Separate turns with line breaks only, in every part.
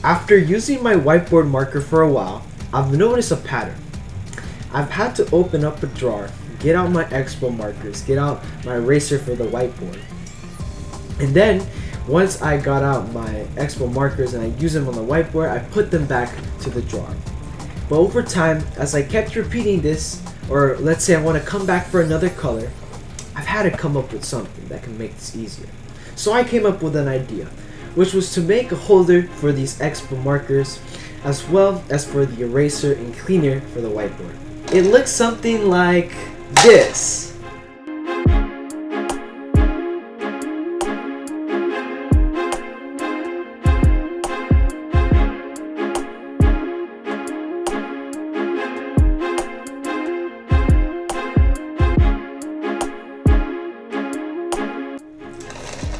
After using my whiteboard marker for a while, I've noticed a pattern. I've had to open up a drawer, get out my expo markers, get out my eraser for the whiteboard. And then, once I got out my expo markers and I used them on the whiteboard, I put them back to the drawer. But over time, as I kept repeating this, or let's say I want to come back for another color, I've had to come up with something that can make this easier. So I came up with an idea, which was to make a holder for these expo markers, as well as for the eraser and cleaner for the whiteboard. It looks something like this.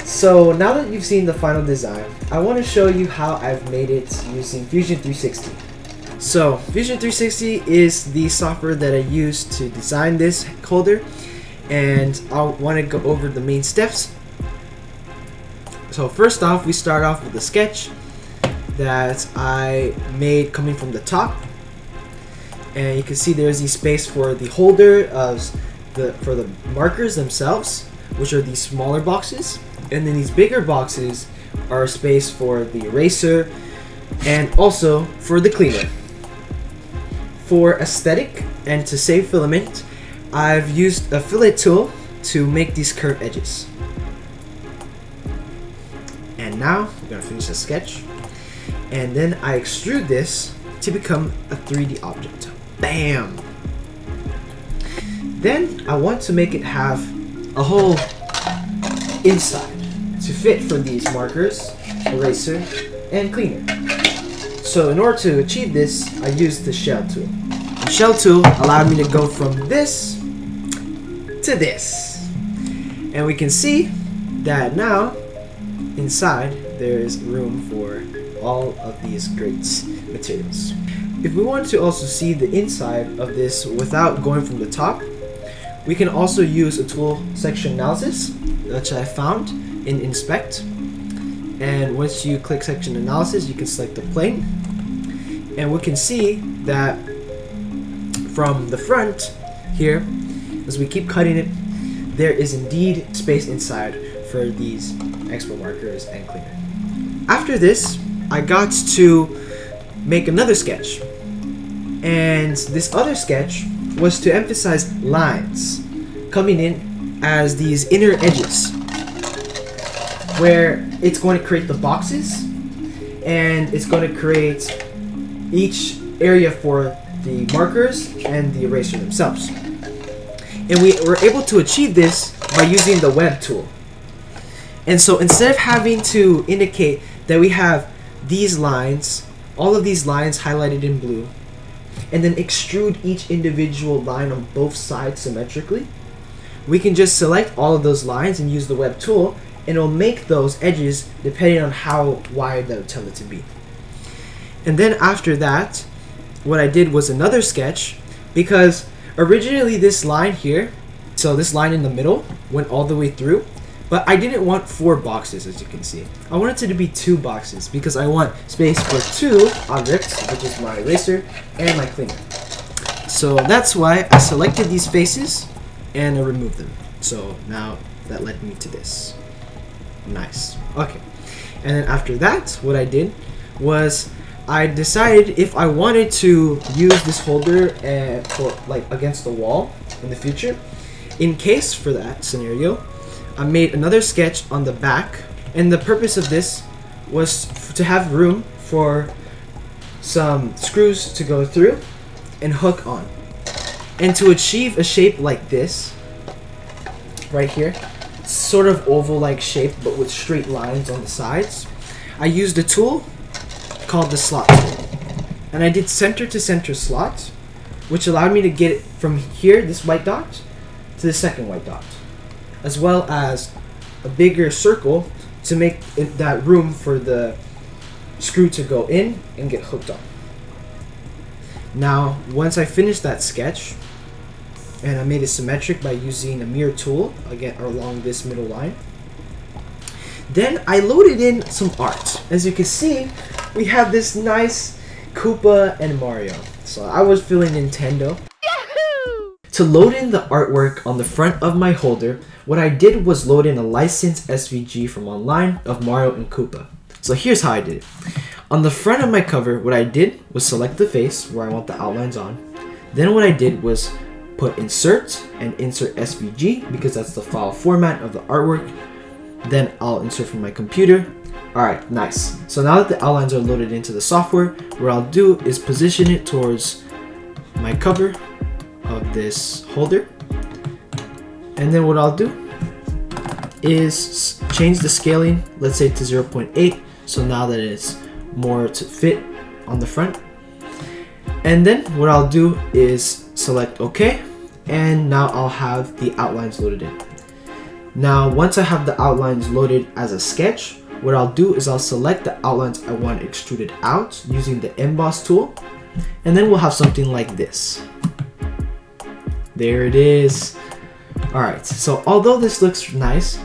So now that you've seen the final design, I want to show you how I've made it using Fusion 360. So Fusion 360 is the software that I use to design this holder, and I want to go over the main steps. So first off, we start off with a sketch that I made coming from the top, and you can see there's the space for the holder for the markers themselves, which are these smaller boxes. And then these bigger boxes are space for the eraser and also for the cleaner. For aesthetic and to save filament, I've used a fillet tool to make these curved edges. And now we're gonna finish the sketch. And then I extrude this to become a 3D object. Bam! Then I want to make it have a whole inside to fit for these markers, eraser, and cleaner. So in order to achieve this, I used the shell tool. The shell tool allowed me to go from this to this. And we can see that now, inside, there's room for all of these great materials. If we want to also see the inside of this without going from the top, we can also use a tool section analysis, which I found in Inspect. And once you click section analysis, you can select the plane, and we can see that from the front here, as we keep cutting it, there is indeed space inside for these expo markers and cleaner. After this, I got to make another sketch, and this other sketch was to emphasize lines coming in as these inner edges, where it's going to create the boxes, and it's going to create each area for the markers and the eraser themselves. And we were able to achieve this by using the web tool. And so instead of having to indicate that we have these lines, all of these lines highlighted in blue, and then extrude each individual line on both sides symmetrically, we can just select all of those lines and use the web tool, and it'll make those edges depending on how wide that would tell it to be. And then after that, what I did was another sketch, because originally this line here, so this line in the middle, went all the way through, but I didn't want 4 boxes, as you can see. I wanted it to be 2 boxes, because I want space for 2 objects, which is my eraser and my cleaner. So that's why I selected these faces and I removed them. So now that led me to this. Nice. Okay. And then after that, what I did was I decided if I wanted to use this holder for like against the wall in the future. In case for that scenario, I made another sketch on the back, and the purpose of this was to have room for some screws to go through and hook on. And to achieve a shape like this, right here, sort of oval-like shape but with straight lines on the sides, I used a tool called the slot tool. And I did center to center slot, which allowed me to get it from here, this white dot, to the second white dot, as well as a bigger circle to make that room for the screw to go in and get hooked on. Now, once I finished that sketch, and I made it symmetric by using a mirror tool again along this middle line, then I loaded in some art. As you can see, we have this nice Koopa and Mario. So I was feeling Nintendo. Yahoo! To load in the artwork on the front of my holder, what I did was load in a licensed SVG from online of Mario and Koopa. So here's how I did it. On the front of my cover, what I did was select the face where I want the outlines on. Then what I did was put insert and insert SVG because that's the file format of the artwork. Then I'll insert from my computer. Alright, nice. So now that the outlines are loaded into the software, what I'll do is position it towards my cover of this holder. And then what I'll do is change the scaling, let's say to 0.8, so now that it's more to fit on the front. And then what I'll do is select OK, and now I'll have the outlines loaded in. Now once I have the outlines loaded as a sketch, what I'll do is I'll select the outlines I want extruded out using the Emboss tool, and then we'll have something like this. There it is. Alright, so although this looks nice,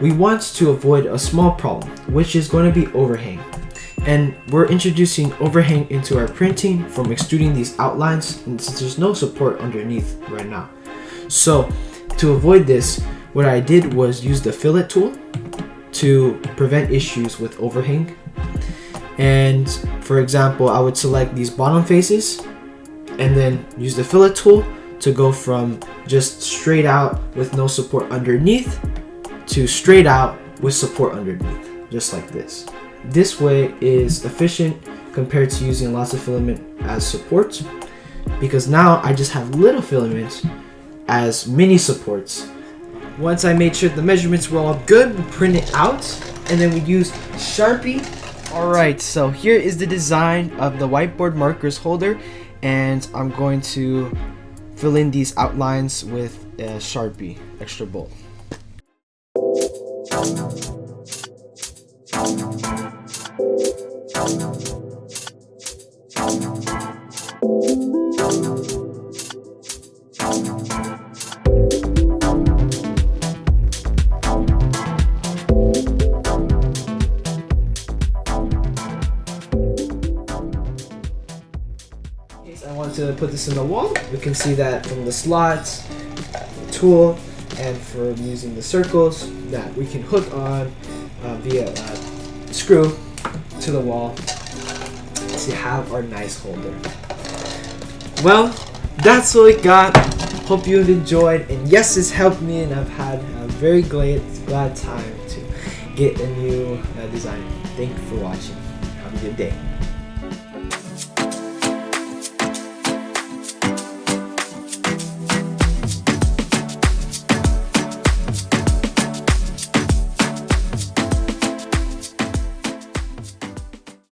we want to avoid a small problem, which is going to be overhang. And we're introducing overhang into our printing from extruding these outlines, and since there's no support underneath right now. So to avoid this, what I did was use the Fillet tool to prevent issues with overhang. And for example, I would select these bottom faces and then use the Fillet tool to go from just straight out with no support underneath to straight out with support underneath, just like this. This way is efficient compared to using lots of filament as support, because now I just have little filaments as mini supports. Once I made sure the measurements were all good, we print it out, and then we use Sharpie. Alright, so here is the design of the whiteboard markers holder, and I'm going to fill in these outlines with a Sharpie extra bold. I want to put this in the wall. We can see that from the slots, the tool, and from using the circles that we can hook on via a screw to the wall to have our nice holder. Well, that's what we got. Hope you have enjoyed, and yes, this helped me, and I've had a very glad time to get a new design. Thank you for watching. Have a good day.